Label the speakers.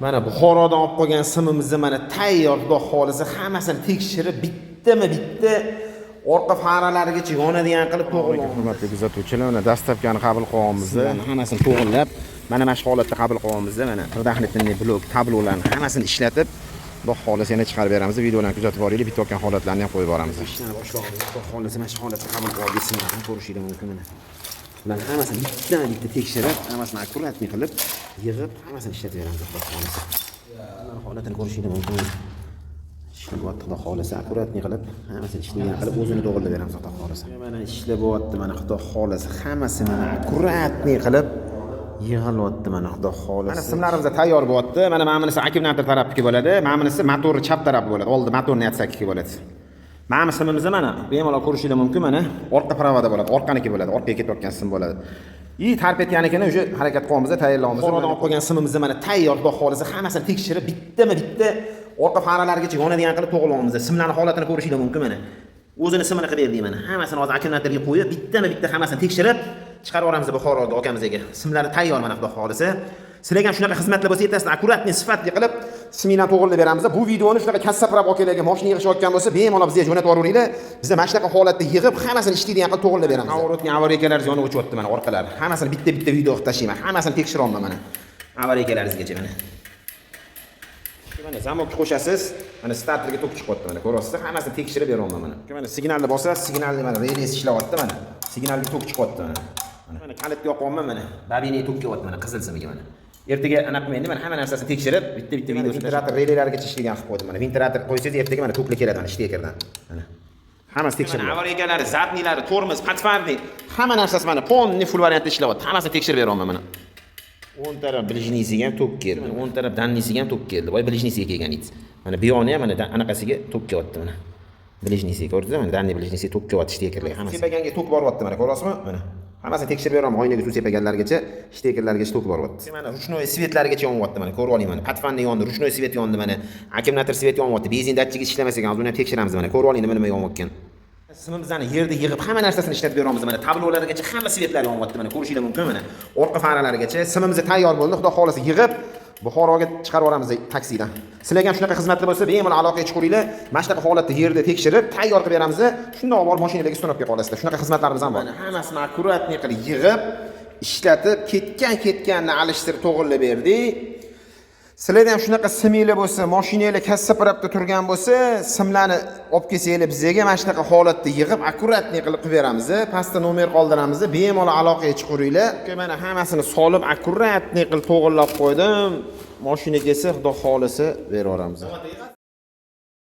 Speaker 1: Mana Buxorodan olib qolgan simimizni mana tayyor, xudo xolisa hammasini tekshirib bitta orqa faralarigacha yonadigan qilib to'g'irlaymiz.
Speaker 2: Hurmatli kuzatuvchilar, mana dastavkani qabul qilyapmiz.
Speaker 1: Hammasini to'g'irlab, mana mana shu holatda qabul qilyapmiz. Mana Rahmetning blok tablolarni hammasini ishlatib, xudo xolisa yana chiqarib beramiz. Videolarni kuzatib boringlar, bitib o'tgan holatlarni ham qo'yib boramiz. Ishlarni boshlaymiz. Xudo xolisa mana shu holatda qabul qilib yesinlar, ko'rishinglar mumkin mana. Ular hammasini bitta tekshirib, hammasini akkuratni qilib, yig'ib, hammasini ishlatib beramiz, xudo xolisa. Mana holatini ko'rishinglar mumkin. Xudo xolisa akkuratni qilib, hammasini ishlagan qilib o'zini to'g'rilab beramiz, xudo xolisa. Mana ishlayapti, mana xudo xolisa hammasini akkuratni qilib yig'ilyapti, mana xudo xolisa. Mana simlarimiz tayyor bo'lyapti. Mana bunisi akkumulyator tarafniki bo'ladi, mana bunisi motor chap tarafi bo'ladi. Oldi motorni yatsakki bo'ladi. Mana simimiz mana bemalol ko'rishinglar mumkin, mana orqa pravoda bo'ladi, orqaniki bo'ladi, orqaga ketayotgan sim bo'ladi. Tarpetganikini o'sha harakat qilyapmiz, tayyorlaymiz. Buxorodan olib qolgan simimizni mana tayyor, xudo xolisa hammasini tekshirib bitta orqa faralarigacha yonadigan qilib to'g'irlaymiz. Simlarning holatini ko'rishinglar mumkin mana. O'zini simini qilib berdik mana. Hammasini hozir akkumulyatorga qo'yib, bitta hammasini tekshirib chiqarib yuboramiz Buxoroga akamizga. Simlari tayyor mana, xudo xolisa. Sizlarga ham shunaqa xizmatlar bo'lsa, ertasidan akkuratni sifatli qilib simingdan to'g'irlab beramiz. Bu videoni shunaqa kassapirab okalarga mashina yig'ishayotgan bo'lsa, bemalol bizga jo'natib yuboringlar. Biz mana shunaqa holatda yig'ib, hammasini ishlaydigan qilib to'g'irlab beramiz. Avorotning avariyalaringiz yonib o'chyapti mana orqalari. Hammasini bitta video qilib tashlayman. Hammasini tekshiryapman mana. Avariyalaringizgacha mana. Mana zamokni qo'shasiz, mana starterga tok chiqyapti mana. Ko'ryapsiz, hammasini tekshirib beryapman mana. Mana signalni bosasiz, signalni mana relay ishlayapti mana. Signalga tok chiqyapti mana. Mana kalitni yoqyapman mana. Babini tok kelyapti mana qizil simiga mana. Ertaga anaqa endi mana hamma narsasini tekshirib, bitta video ventilator relaylargacha ishlagan qilib qo'ydim mana. Ventilator qo'ysangiz ertaga mana tokli keladi mana shtakerdan. Mana. Hammasi tekshirib. Avariyalar, zatnilari, tormoz, patfarni, hamma narsasi mana полный full variantda ishlayapti. Hammasini tekshirib beryapman mana. 10 taraf bilijnisiga ham tok keldi. 10 taraf dannisiga ham tok keldi. Voy bilijnisiga kelganingiz. Mana bu yoni ham mana anaqasiga tok kelyapti mana. Bilijnisiga ko'rdingizmi? Mana danni bilijnisiga tok kelyapti shtakerlarga hammasi. Sepaganga tok boryapti mana, ko'ryapsizmi? Mana. Hammasini tekshirib beraman, oynaga suv sepaganlargacha, shtakerlargacha tok boryapti. Mana ruchnoy svetlargacha yonyapti mana, ko'rib oling mana. Patfanni yondi, ruchnoy svet yondi mana. Akkumulyator svet yonyapti. Benzin datchigi ishlamas ekan, uni ham tekshiramiz mana. Ko'rib oling nima yonyapkan. Simimizni yerda yig'ib hamma narsasini ishlatib beramiz mana. Tablolargacha hamma svetlar yonyapti mana. Ko'rishinglar mumkin mana. Orqa faralarigacha simimiz tayyor bo'ldi. Xudo xolisa yig'ib Buxoroga chiqarib yuboramiz taksidan. Sizlarga ham shunaqa xizmatlar bo'lsa, bemalol aloqaga chiqinglar. Mana shunaqa holatda yerda tekshirib, tayyor qilib beramiz. Shundoq olib mashinalarga ustanobga qolasizlar. Shunaqa xizmatlarimiz ham bor. Mana hammasini akkuratni qilib yig'ib, ishlatib, ketganni alishtirib to'g'irlab berdik. Sizlarda ham shunaqa siminglar bo'lsa, mashinanglar kassa parabda turgan bo'lsa, simlarni olib kelsanglar bizga mana shunaqa holatda yig'ib, akkuratni qilib beramiz. Pastda nomer qoldiramiz. Bemalol aloqaga chiqinglar. Mana hammasini solib, akkuratni qilib to'g'irlab qo'ydim. Mashina kelsa, xudo xolisa berib yuboramiz.